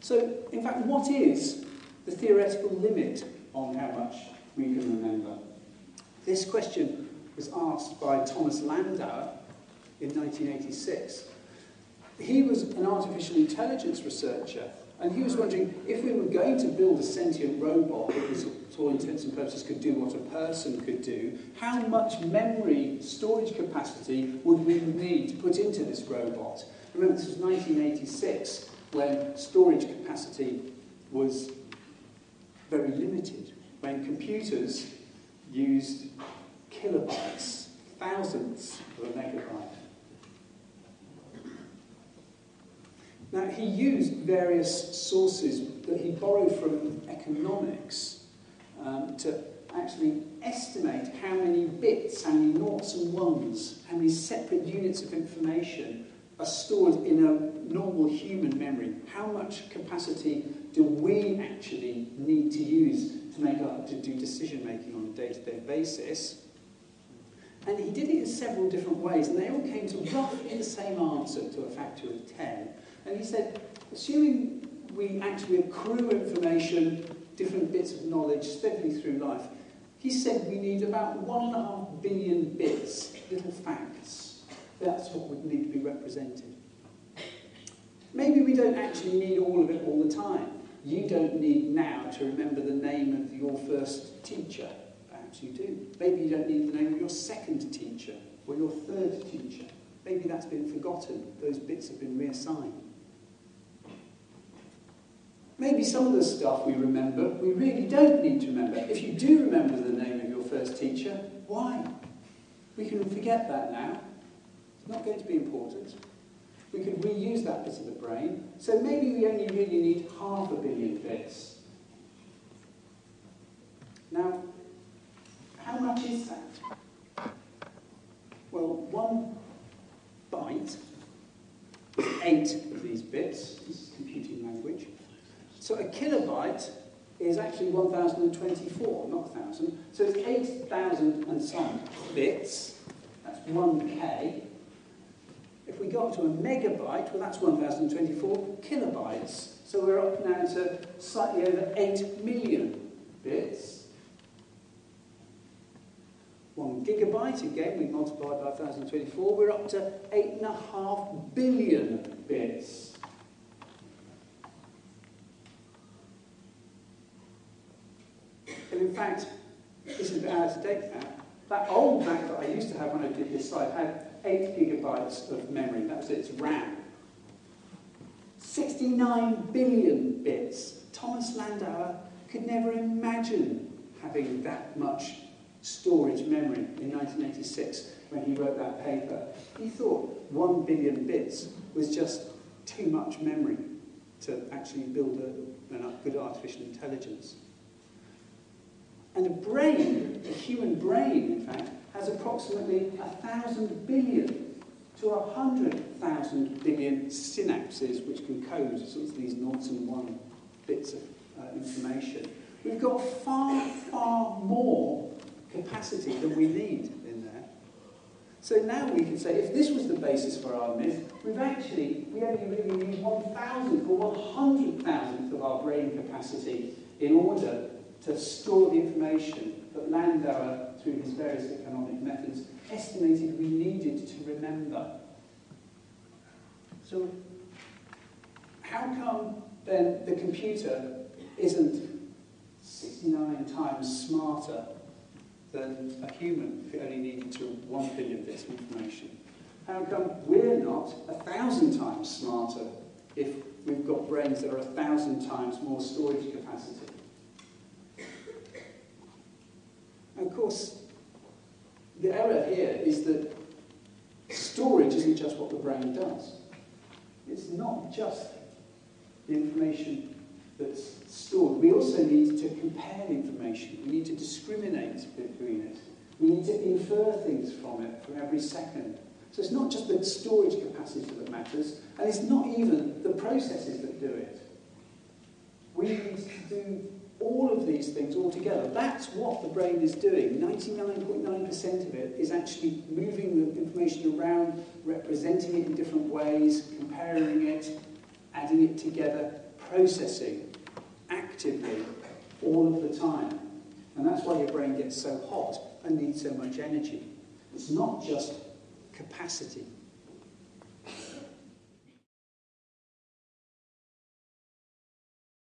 So, in fact, what is the theoretical limit on how much we can remember? This question was asked by Thomas Landauer in 1986. He was an artificial intelligence researcher, and he was wondering if we were going to build a sentient robot that was, to all intents and purposes, could do what a person could do, how much memory storage capacity would we need to put into this robot? Remember, this was 1986, when storage capacity was very limited, when computers used kilobytes, thousandths of a megabyte. Now, he used various sources that he borrowed from economics to actually estimate how many bits, how many noughts and ones, how many separate units of information are stored in a normal human memory. How much capacity do we actually need to use to do decision making on a day-to-day basis? And he did it in several different ways, and they all came to roughly the same answer, to a factor of 10. And he said, assuming we actually accrue information, different bits of knowledge steadily through life, he said we need about 1.5 billion bits, little facts. That's what would need to be represented. Maybe we don't actually need all of it all the time. You don't need now to remember the name of your first teacher. Perhaps you do. Maybe you don't need the name of your second teacher or your third teacher. Maybe that's been forgotten. Those bits have been reassigned. Maybe some of the stuff we remember, we really don't need to remember. If you do remember the name of your first teacher, why? We can forget that now. It's not going to be important. We could reuse that bit of the brain. So maybe we only really need 500 million bits. Now, how much is that? Well, 1 byte is 8 of these bits. This is computing language. So a kilobyte is actually 1024, not 1,000. So it's 8,000 and some bits. That's 1K. If we go up to a megabyte, well, that's 1,024 kilobytes. So we're up now to slightly over 8 million bits. 1 gigabyte, again, we multiply by 1,024, we're up to 8.5 billion bits. And in fact, this is a bit out of date now. That old Mac that I used to have when I did this site had 8 gigabytes of memory. That was its RAM. 69 billion bits. Thomas Landauer could never imagine having that much storage memory in 1986 when he wrote that paper. He thought 1 billion bits was just too much memory to actually build a good artificial intelligence. And a brain, a human brain, in fact, has approximately 1,000 billion to 100,000 billion synapses, which can code sort of these noughts and one bits of information. We've got far, far more capacity than we need in there. So now we can say, if this was the basis for our myth, we only really need 1,000th or 100,000th of our brain capacity in order to store the information that Landauer, through his various economic methods, estimated we needed to remember. So, how come then the computer isn't 69 times smarter than a human if it only needed to 1 billion bits of information? How come we're not 1,000 times smarter if we've got brains that are 1,000 times more storage capacity? And of course, the error here is that storage isn't just what the brain does. It's not just the information that's stored. We also need to compare information. We need to discriminate between it. We need to infer things from it from every second. So it's not just the storage capacity that matters, and it's not even the processes that do it. We need to do all of these things all together. That's what the brain is doing. 99.9% of it is actually moving the information around, representing it in different ways, comparing it, adding it together, processing actively all of the time. And that's why your brain gets so hot and needs so much energy. It's not just capacity.